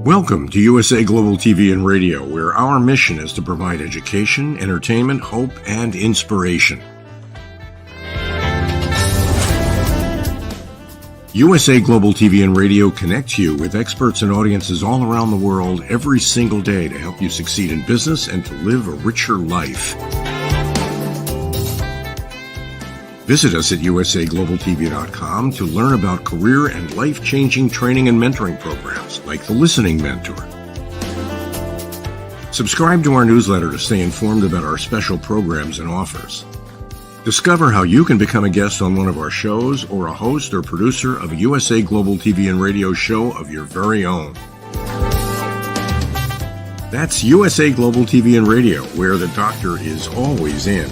Welcome to USA Global TV and Radio, where our mission is to provide education, entertainment, hope, and inspiration. USA Global TV and Radio connects you with experts and audiences all around the world every single day to help you succeed in business and to live a richer life. Visit us at usaglobaltv.com to learn about career and life-changing training and mentoring programs like the Listening Mentor. Subscribe to our newsletter to stay informed about our special programs and offers. Discover how you can become a guest on one of our shows or a host or producer of a USA Global TV and Radio show of your very own. That's USA Global TV and Radio, where the doctor is always in.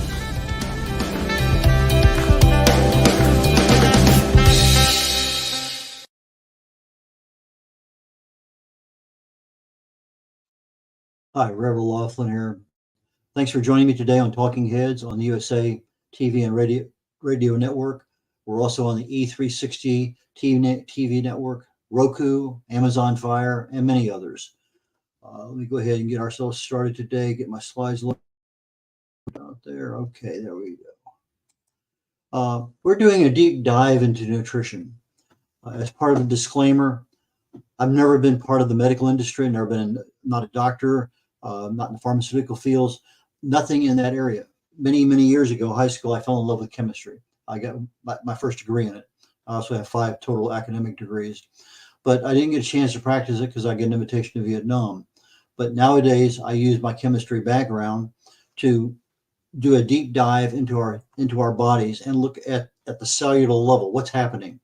Hi, Red LAUGHLin here. Thanks for joining me today on Talking Heads on the USA TV and Radio Network. We're also on the E360 TV network, Roku, Amazon Fire, and many others. Let me go ahead and get ourselves started today. Get my slides loaded out there. Okay, there we go. We're doing a deep dive into nutrition. As part of the disclaimer, I've never been part of the medical industry, not a doctor, not in the pharmaceutical fields, nothing in that area. Many years ago, high school, I fell in love with chemistry. I got my first degree in it. I also have 5 total academic degrees, but I didn't get a chance to practice it because I got an invitation to Vietnam. But nowadays, I use my chemistry background to do a deep dive into our bodies and look at the cellular level, what's happening,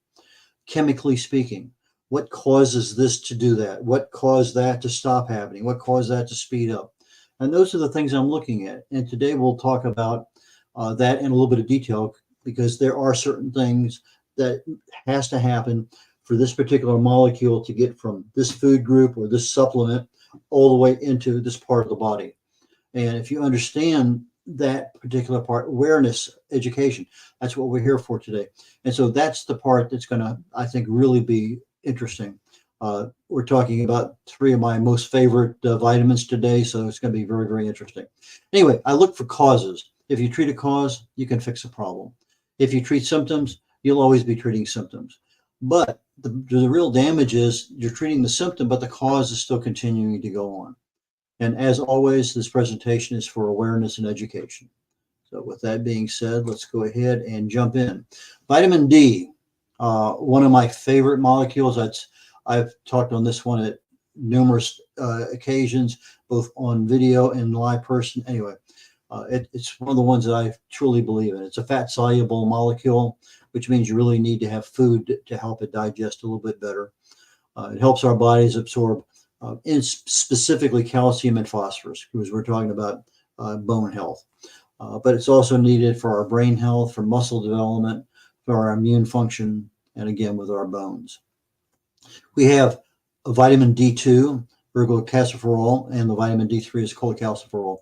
chemically speaking. What causes this to do that? What caused that to stop happening? What caused that to speed up? And those are the things I'm looking at. And today we'll talk about that in a little bit of detail, because there are certain things that has to happen for this particular molecule to get from this food group or this supplement all the way into this part of the body. And if you understand that particular part, awareness, education, that's what we're here for today. And so that's the part that's going to, I think, really be interesting. We're talking about 3 of my most favorite vitamins today, so it's going to be very, very interesting. Anyway, I look for causes. If you treat a cause, you can fix a problem. If you treat symptoms, you'll always be treating symptoms. But the real damage is you're treating the symptom, but the cause is still continuing to go on. And as always, this presentation is for awareness and education. So with that being said, let's go ahead and jump in. Vitamin D. One of my favorite molecules. I've talked on this one at numerous occasions, both on video and live person. Anyway, it's one of the ones that I truly believe in. It's a fat soluble molecule, which means you really need to have food to help it digest a little bit better. It helps our bodies absorb, specifically calcium and phosphorus, because we're talking about bone health. but it's also needed for our brain health, for muscle development, for our immune function, and again, with our bones. We have a vitamin D2, ergocalciferol, and the vitamin D3 is cholecalciferol.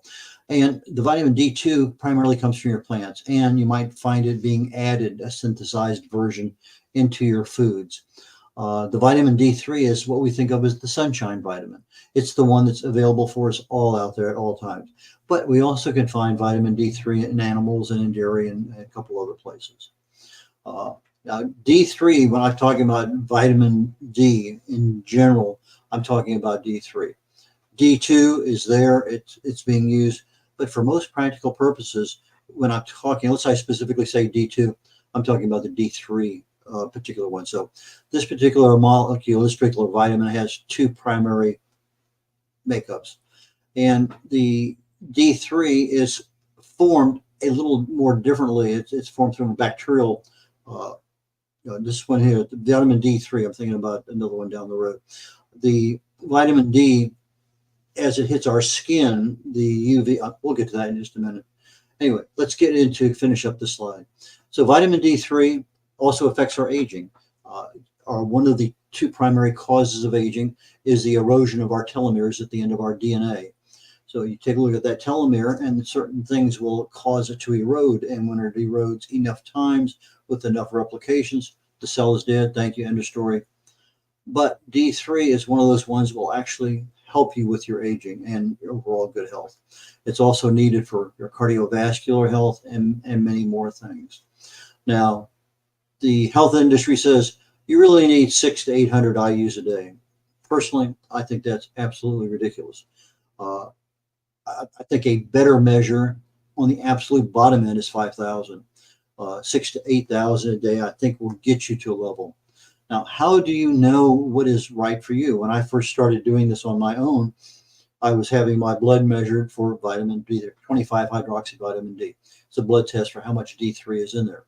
And the vitamin D2 primarily comes from your plants, and you might find it being added, a synthesized version, into your foods. The vitamin D3 is what we think of as the sunshine vitamin. It's the one that's available for us all out there at all times. But we also can find vitamin D3 in animals and in dairy and a couple other places. Now, D3, when I'm talking about vitamin D in general, I'm talking about D3. D2 is there, it's being used, but for most practical purposes, when I'm talking, let's say I specifically say D2, I'm talking about the D3 particular one. So this particular molecule, this particular vitamin has two primary makeups. And the D3 is formed a little more differently. It's formed from a bacterial, this one here, the vitamin D3, I'm thinking about another one down the road. The vitamin D, as it hits our skin, the UV, we'll get to that in just a minute. Anyway, let's get into, finish up the slide. So vitamin D3 also affects our aging. One of the two primary causes of aging is the erosion of our telomeres at the end of our DNA. So you take a look at that telomere, and certain things will cause it to erode. And when it erodes enough times with enough replications, the cell is dead. Thank you, end of story. But D3 is one of those ones that will actually help you with your aging and your overall good health. It's also needed for your cardiovascular health and many more things. Now, the health industry says you really need 600 to 800 IUs a day. Personally, I think that's absolutely ridiculous. I think a better measure on the absolute bottom end is 5,000. 6,000 to 8,000 a day, I think, will get you to a level. Now, how do you know what is right for you? When I first started doing this on my own, I was having my blood measured for vitamin D, 25 hydroxyvitamin D. It's a blood test for how much D3 is in there.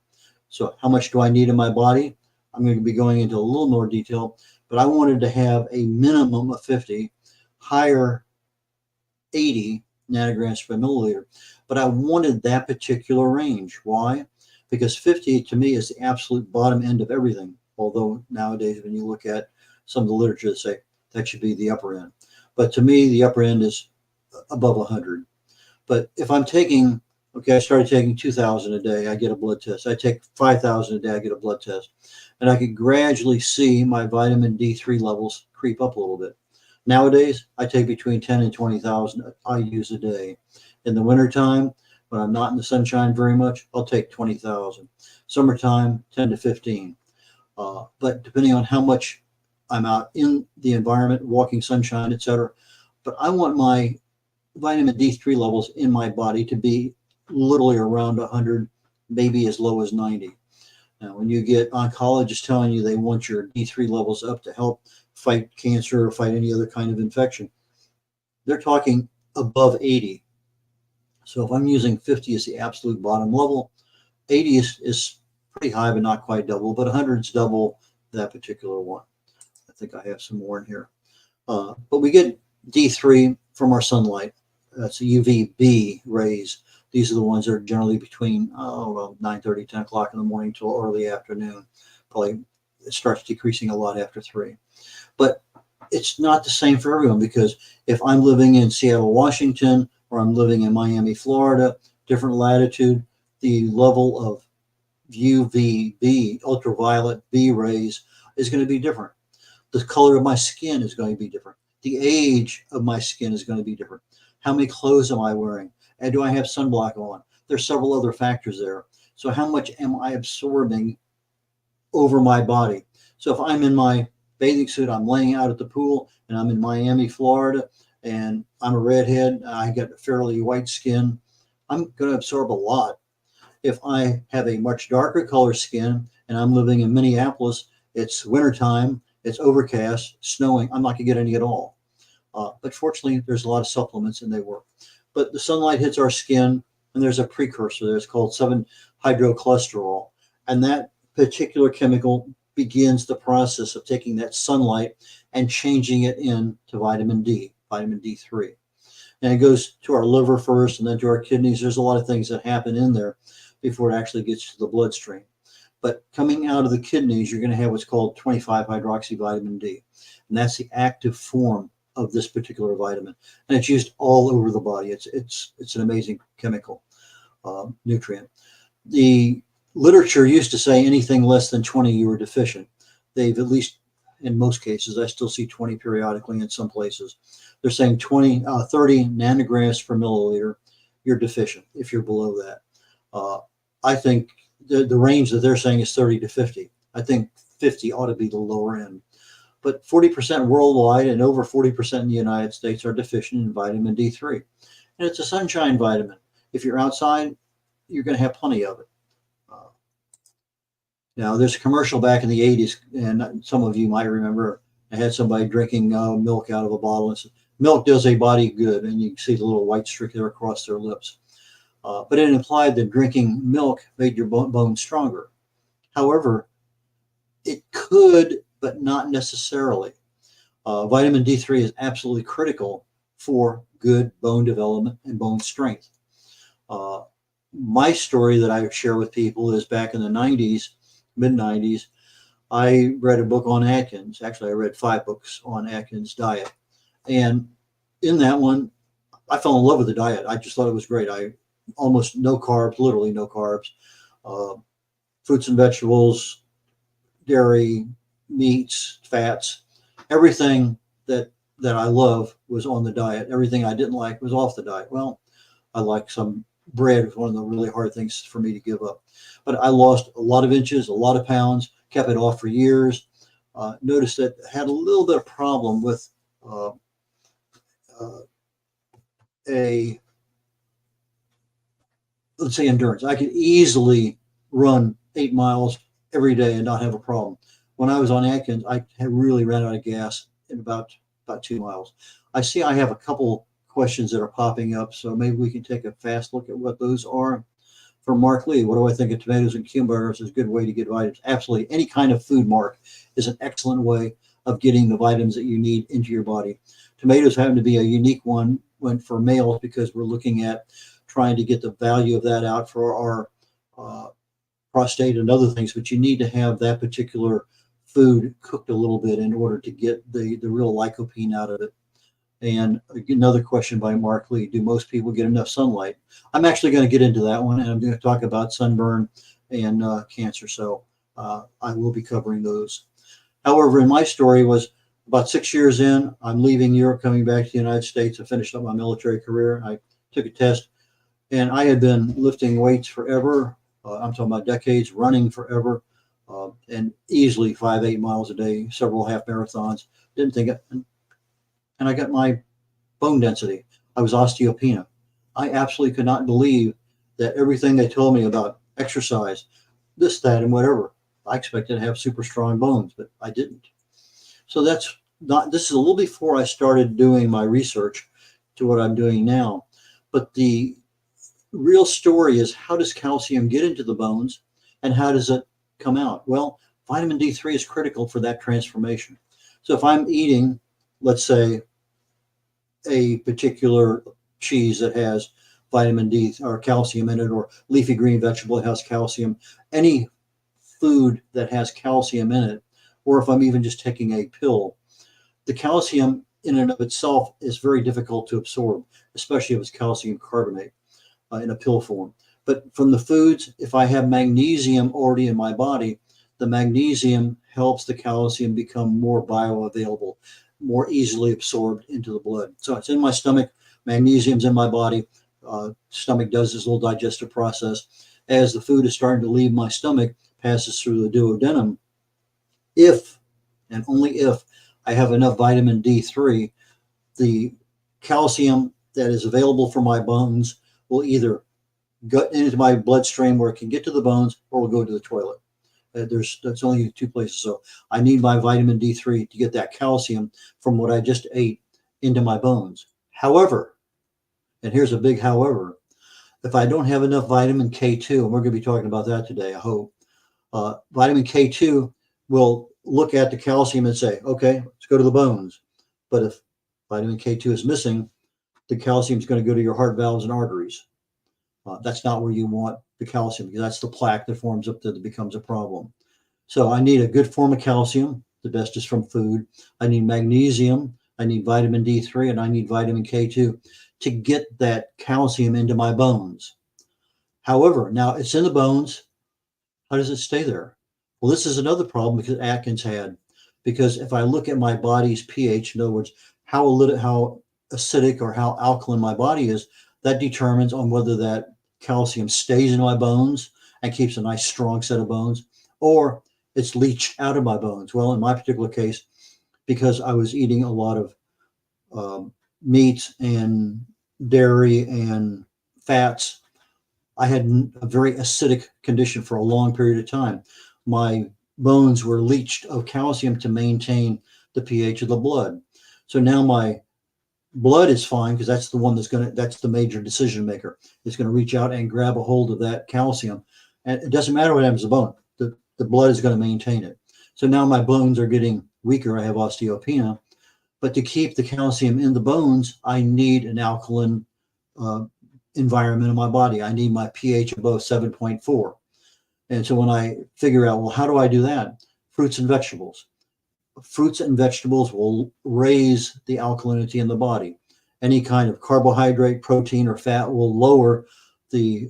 So how much do I need in my body? I'm going to be going into a little more detail, but I wanted to have a minimum of 50, higher 80 nanograms per milliliter. But I wanted that particular range. Why? Because 50 to me is the absolute bottom end of everything. Although nowadays, when you look at some of the literature, they say that should be the upper end. But to me, the upper end is above 100. But if I'm taking, okay, I started taking 2,000 a day, I get a blood test. I take 5,000 a day, I get a blood test. And I could gradually see my vitamin D3 levels creep up a little bit. Nowadays, I take between 10 and 20,000 IUs a day. In the wintertime, when I'm not in the sunshine very much, I'll take 20,000. Summertime, 10 to 15. But depending on how much I'm out in the environment, walking, sunshine, etc. But I want my vitamin D3 levels in my body to be literally around 100, maybe as low as 90. Now, when you get oncologists telling you they want your D3 levels up to help fight cancer or fight any other kind of infection, they're talking above 80. So if I'm using 50 as the absolute bottom level, 80 is pretty high, but not quite double, but 100 is double that particular one. I think I have some more in here. But we get D3 from our sunlight. That's the UVB rays. These are the ones that are generally between 9:30, 10 o'clock in the morning till early afternoon. Probably it starts decreasing a lot after 3. But it's not the same for everyone, because if I'm living in Seattle, Washington, or I'm living in Miami, Florida, different latitude, the level of UVB, ultraviolet B rays, is going to be different. The color of my skin is going to be different. The age of my skin is going to be different. How many clothes am I wearing? And do I have sunblock on? There's several other factors there. So how much am I absorbing over my body? So if I'm in my bathing suit, I'm laying out at the pool, and I'm in Miami, Florida, and I'm a redhead, I got fairly white skin, I'm going to absorb a lot. If I have a much darker color skin and I'm living in Minneapolis, it's wintertime, it's overcast, snowing, I'm not going to get any at all. But fortunately, there's a lot of supplements and they work. But the sunlight hits our skin, and there's a precursor there. It's called 7-hydrocholesterol. And that particular chemical begins the process of taking that sunlight and changing it into vitamin D, vitamin D3. and it goes to our liver first and then to our kidneys. There's a lot of things that happen in there before it actually gets to the bloodstream. But coming out of the kidneys, you're going to have what's called 25-hydroxyvitamin D, and that's the active form of this particular vitamin, and it's used all over the body. It's an amazing chemical nutrient. The literature used to say anything less than 20 you were deficient. They've, at least in most cases, I still see 20 periodically in some places. They're saying 30 nanograms per milliliter, you're deficient if you're below that. I think the range that they're saying is 30 to 50. I think 50 ought to be the lower end. But 40% worldwide and over 40% in the United States are deficient in vitamin D3. And it's a sunshine vitamin. If you're outside, you're going to have plenty of it. Now, there's a commercial back in the 80s, and some of you might remember, I had somebody drinking milk out of a bottle. And said, milk does a body good, and you can see the little white streak there across their lips. But it implied that drinking milk made your bones stronger. However, it could, but not necessarily. Vitamin D3 is absolutely critical for good bone development and bone strength. My story that I share with people is back in the 90s, mid-90s, I read a book on Atkins. Actually, I read 5 books on Atkins diet. And in that one, I fell in love with the diet. I just thought it was great. Almost no carbs, literally no carbs, fruits and vegetables, dairy, meats, fats, everything that I love was on the diet. Everything I didn't like was off the diet. Well, I like some bread was one of the really hard things for me to give up. But I lost a lot of inches, a lot of pounds, kept it off for years. Noticed that I had a little bit of problem with let's say endurance. I could easily run 8 miles every day and not have a problem. When I was on Atkins, I really ran out of gas in about 2 miles. I see I have a couple questions that are popping up, so maybe we can take a fast look at what those are. For Mark Lee, what do I think of tomatoes and cucumbers is a good way to get vitamins? Absolutely. Any kind of food, Mark, is an excellent way of getting the vitamins that you need into your body. Tomatoes happen to be a unique one for males because we're looking at trying to get the value of that out for our prostate and other things, but you need to have that particular food cooked a little bit in order to get the real lycopene out of it. And another question by Mark Lee, do most people get enough sunlight? I'm actually going to get into that one, and I'm going to talk about sunburn and cancer, so I will be covering those. However, in my story was about 6 years in, I'm leaving Europe, coming back to the United States. I finished up my military career. I took a test, and I had been lifting weights forever. I'm talking about decades, running forever, and easily 5-8 miles a day, several half marathons. Didn't think it. And I got my bone density. I was osteopenia. I absolutely could not believe that everything they told me about exercise, this, that, and whatever, I expected to have super strong bones, but I didn't. So this is a little before I started doing my research to what I'm doing now. But the real story is, how does calcium get into the bones and how does it come out? Well, vitamin D3 is critical for that transformation. So if I'm eating, let's say, a particular cheese that has vitamin D or calcium in it, or leafy green vegetable that has calcium, any food that has calcium in it, or if I'm even just taking a pill, the calcium in and of itself is very difficult to absorb, especially if it's calcium carbonate in a pill form. But from the foods, if I have magnesium already in my body, the magnesium helps the calcium become more bioavailable, more easily absorbed into the blood. So it's in my stomach, magnesium's in my body. Stomach does this little digestive process. As the food is starting to leave my stomach, passes through the duodenum. If, and only if, I have enough vitamin D3, the calcium that is available for my bones will either gut into my bloodstream where it can get to the bones, or will go to the toilet. That's only 2 places. So I need my vitamin D3 to get that calcium from what I just ate into my bones. However, and here's a big however, if I don't have enough vitamin K2, and we're going to be talking about that today, I hope, vitamin K2 will look at the calcium and say, okay, let's go to the bones. But if vitamin K2 is missing, the calcium is going to go to your heart valves and arteries. That's not where you want the calcium, because that's the plaque that forms up that becomes a problem. So I need a good form of calcium. The best is from food. I need magnesium. I need vitamin D3, and I need vitamin K2 to get that calcium into my bones. However, now it's in the bones. How does it stay there? Well, this is another problem because Atkins had. Because if I look at my body's pH, in other words, how acidic or how alkaline my body is, that determines on whether that calcium stays in my bones and keeps a nice strong set of bones, or it's leached out of my bones. Well, in my particular case, because I was eating a lot of meat and dairy and fats, I had a very acidic condition for a long period of time. My bones were leached of calcium to maintain the pH of the blood. So now my blood is fine, because that's the one that's the major decision maker. It's going to reach out and grab a hold of that calcium. And it doesn't matter what happens to the bone. The blood is going to maintain it. So now my bones are getting weaker. I have osteopenia. But to keep the calcium in the bones, I need an alkaline environment in my body. I need my pH above 7.4. And so when I figure out, well, how do I do that? Fruits and vegetables. Fruits and vegetables will raise the alkalinity in the body. Any kind of carbohydrate, protein, or fat will lower the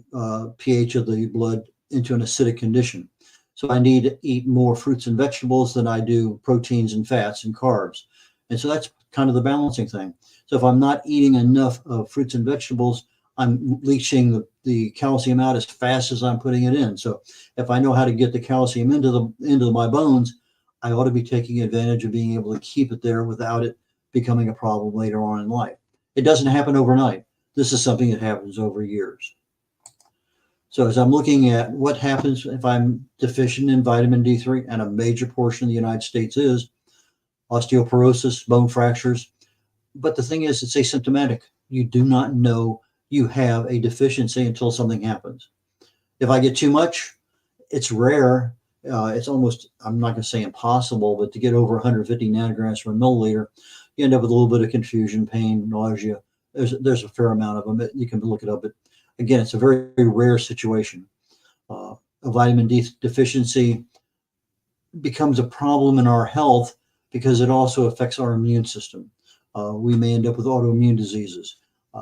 pH of the blood into an acidic condition. So I need to eat more fruits and vegetables than I do proteins and fats and carbs. And so that's kind of the balancing thing. So if I'm not eating enough of fruits and vegetables, I'm leaching the calcium out as fast as I'm putting it in. So if I know how to get the calcium into my bones, I ought to be taking advantage of being able to keep it there without it becoming a problem later on in life. It doesn't happen overnight. This is something that happens over years. So as I'm looking at what happens if I'm deficient in vitamin D3, and a major portion of the United States is osteoporosis, bone fractures. But the thing is, it's asymptomatic. You do not know you have a deficiency until something happens. If I get too much, it's rare. It's almost, I'm not going to say impossible, but to get over 150 nanograms per milliliter, you end up with a little bit of confusion, pain, nausea. There's a fair amount of them. You can look it up. But again, it's a very, very rare situation. A vitamin D deficiency becomes a problem in our health because it also affects our immune system. We may end up with autoimmune diseases.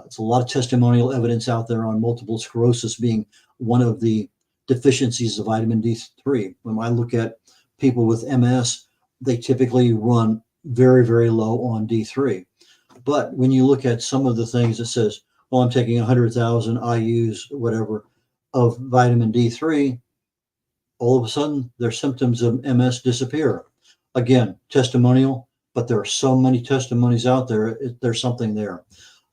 It's a lot of testimonial evidence out there on multiple sclerosis being one of the deficiencies of vitamin D3. When I look at people with MS, they typically run very, very low on D3. But when you look at some of the things that says, well, I'm taking 100,000 IUs, whatever, of vitamin D3, all of a sudden their symptoms of MS disappear. Again, testimonial, but there are so many testimonies out there. There's something there.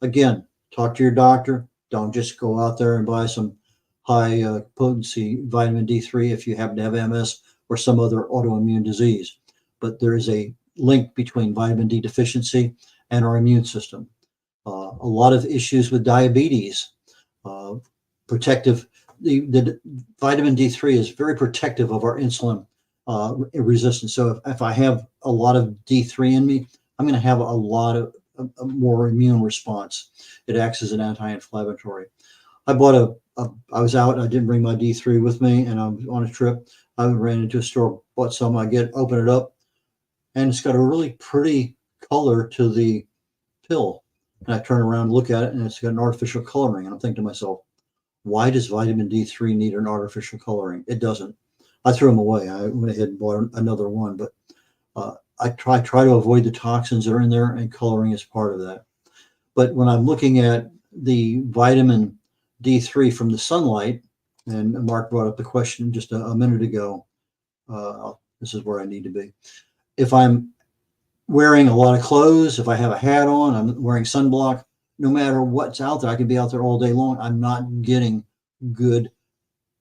Again, talk to your doctor. Don't just go out there and buy some high potency vitamin D3 if you happen to have MS or some other autoimmune disease. But there is a link between vitamin D deficiency and our immune system. A lot of issues with diabetes, the vitamin D3 is very protective of our insulin resistance. So if I have a lot of D3 in me, I'm going to have a lot of a more immune response. It acts as an anti-inflammatory. I was out, I didn't bring my D3 with me, and I was on a trip. I ran into a store, bought some, open it up, and it's got a really pretty color to the pill. And I turn around and look at it, and it's got an artificial coloring. And I'm thinking to myself, why does vitamin D3 need an artificial coloring? It doesn't. I threw them away. I went ahead and bought another one, but I try to avoid the toxins that are in there, and coloring is part of that. But when I'm looking at the vitamin D3 from the sunlight, and Mark brought up the question just a minute ago, this is where I need to be. If I'm wearing a lot of clothes, if I have a hat on, I'm wearing sunblock, no matter what's out there, I can be out there all day long. I'm not getting good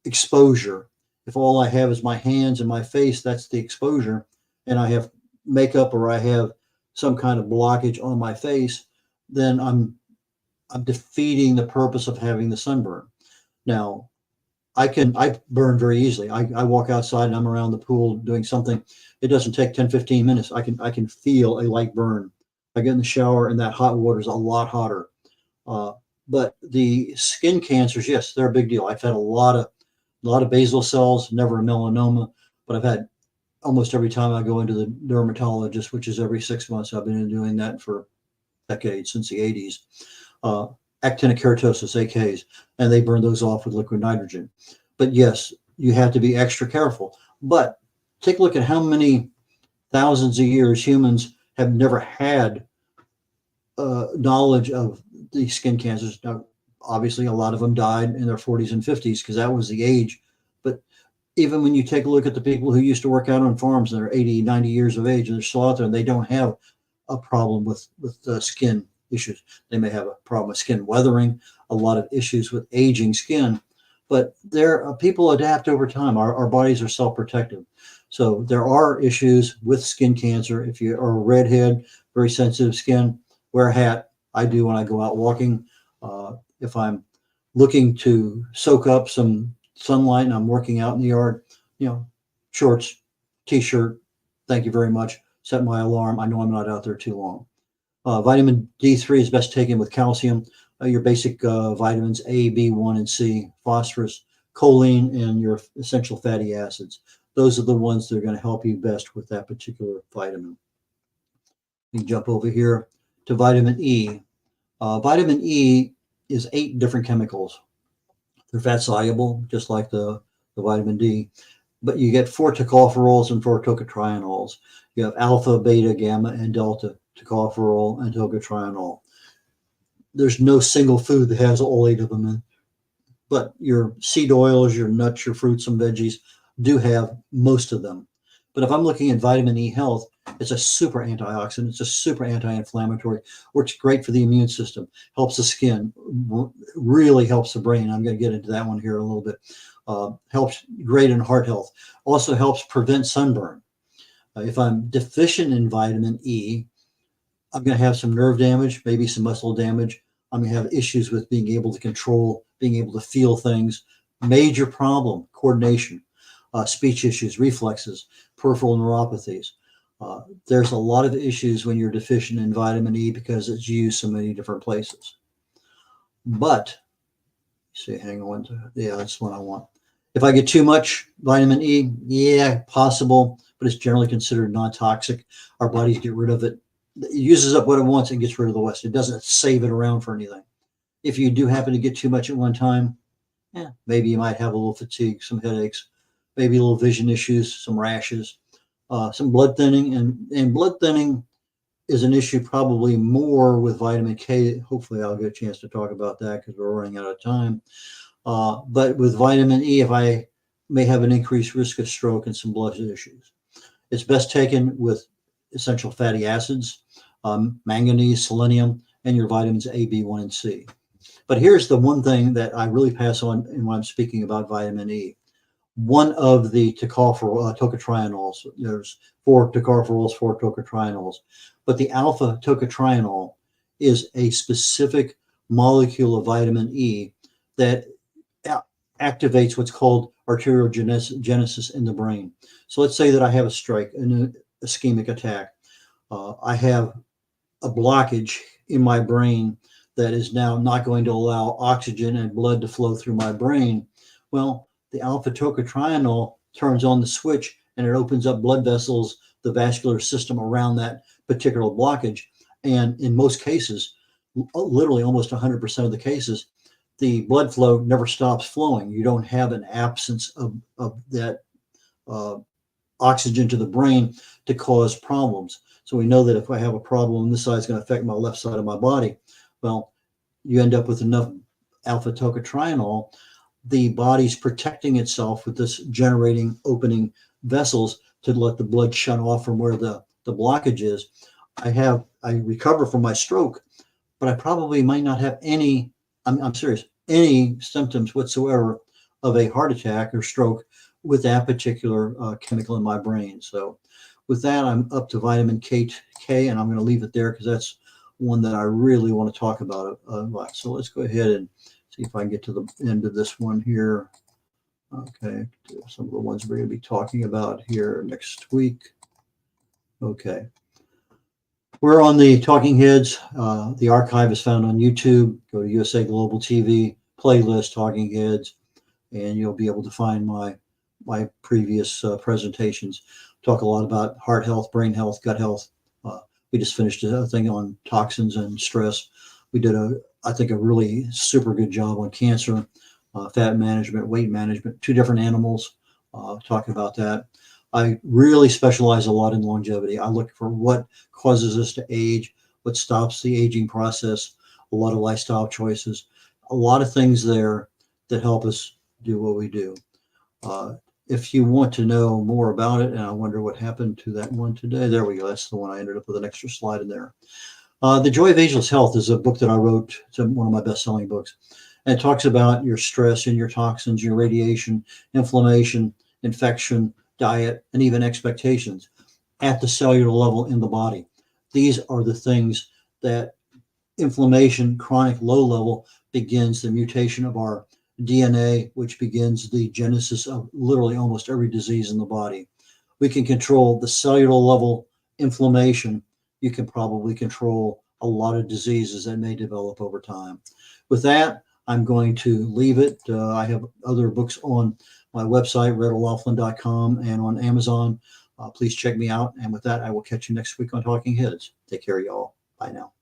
exposure. If all I have is my hands and my face, that's the exposure, and I have makeup or I have some kind of blockage on my face, then I'm defeating the purpose of having the sunburn. Now, I burn very easily. I walk outside and I'm around the pool doing something. It doesn't take 10, 15 minutes. I can feel a light burn. I get in the shower and that hot water is a lot hotter. But the skin cancers, yes, they're a big deal. I've had a lot of basal cells, never a melanoma, but I've had almost every time I go into the dermatologist, which is every 6 months. I've been doing that for decades, since the 80s. Uh, Actinic keratosis, AKs, and they burn those off with liquid nitrogen. But yes, you have to be extra careful. But take a look at how many thousands of years humans have never had knowledge of these skin cancers. Now, obviously, a lot of them died in their 40s and 50s because that was the age. But even when you take a look at the people who used to work out on farms and they're 80, 90 years of age and they're still out there and they don't have a problem with skin issues. They may have a problem with skin weathering, a lot of issues with aging skin, but people adapt over time. Our bodies are self-protective. So there are issues with skin cancer. If you are a redhead, very sensitive skin, wear a hat. I do when I go out walking. If I'm looking to soak up some sunlight and I'm working out in the yard, shorts, t-shirt, thank you very much. Set my alarm. I know I'm not out there too long. Vitamin D3 is best taken with calcium. Your basic vitamins A, B1, and C, phosphorus, choline, and your essential fatty acids. Those are the ones that are going to help you best with that particular vitamin. We can jump over here to vitamin E. Vitamin E is 8 different chemicals. They're fat soluble, just like the vitamin D. But you get 4 tocopherols and 4 tocotrienols. You have alpha, beta, gamma, and delta tocopherol and tocotrienol. There's no single food that has all 8 of them in, but your seed oils, your nuts, your fruits and veggies do have most of them. But if I'm looking at vitamin E health, it's a super antioxidant. It's a super anti-inflammatory. Works great for the immune system. Helps the skin. Really helps the brain. I'm going to get into that one here a little bit. Helps great in heart health. Also helps prevent sunburn. If I'm deficient in vitamin E, I'm going to have some nerve damage, maybe some muscle damage. I'm going to have issues with being able to control, being able to feel things. Major problem, coordination, speech issues, reflexes, peripheral neuropathies. There's a lot of issues when you're deficient in vitamin E because it's used so many different places. But, hang on, yeah, that's what I want. If I get too much vitamin E, yeah, possible, but it's generally considered non-toxic. Our bodies get rid of it. It uses up what it wants and gets rid of the rest. It doesn't save it around for anything. If you do happen to get too much at one time, maybe you might have a little fatigue, some headaches, maybe a little vision issues, some rashes, some blood thinning. And blood thinning is an issue probably more with vitamin K. Hopefully I'll get a chance to talk about that because we're running out of time. But with vitamin E, if I may have an increased risk of stroke and some blood issues. It's best taken with essential fatty acids, manganese, selenium, and your vitamins A, B1, and C. But here's the one thing that I really pass on when I'm speaking about vitamin E. One of the tocotrienols, there's 4 tocopherols, 4 tocotrienols, but the alpha tocotrienol is a specific molecule of vitamin E that activates what's called arteriogenesis in the brain. So let's say that I have a stroke, an ischemic attack. I have a blockage in my brain that is now not going to allow oxygen and blood to flow through my brain. Well, the alpha tocotrienol turns on the switch and it opens up blood vessels, the vascular system around that particular blockage. And in most cases, literally almost 100% of the cases, the blood flow never stops flowing. You don't have an absence of that oxygen to the brain to cause problems. So we know that if I have a problem, this side is going to affect my left side of my body. Well, you end up with enough alpha tocotrienol, the body's protecting itself with this generating opening vessels to let the blood shut off from where the blockage is. I recover from my stroke, but I probably might not have any, I'm serious, any symptoms whatsoever of a heart attack or stroke with that particular chemical in my brain. So with that, I'm up to vitamin K, and I'm going to leave it there because that's one that I really want to talk about a lot. So let's go ahead and see if I can get to the end of this one here. Okay, some of the ones we're going to be talking about here next week. Okay. We're on the Talking Heads. The archive is found on YouTube. Go to USA Global TV playlist Talking Heads, and you'll be able to find my previous presentations. Talk a lot about heart health, brain health, gut health. We just finished a thing on toxins and stress. We did I think a really super good job on cancer, fat management, weight management, two different animals. Talk about that. I really specialize a lot in longevity. I look for what causes us to age, what stops the aging process, a lot of lifestyle choices, a lot of things there that help us do what we do. If you want to know more about it, and I wonder what happened to that one today. There we go. That's the one I ended up with an extra slide in there. The Joy of Ageless Health is a book that I wrote. It's one of my best-selling books. And it talks about your stress and your toxins, your radiation, inflammation, infection, diet, and even expectations at the cellular level in the body. These are the things that inflammation, chronic low level, begins the mutation of our DNA, which begins the genesis of literally almost every disease in the body. We can control the cellular level inflammation. You can probably control a lot of diseases that may develop over time. With that, I'm going to leave it. I have other books on my website, red.olaughlin.com, and on Amazon. Please check me out. And with that, I will catch you next week on Talking Heads. Take care, y'all. Bye now.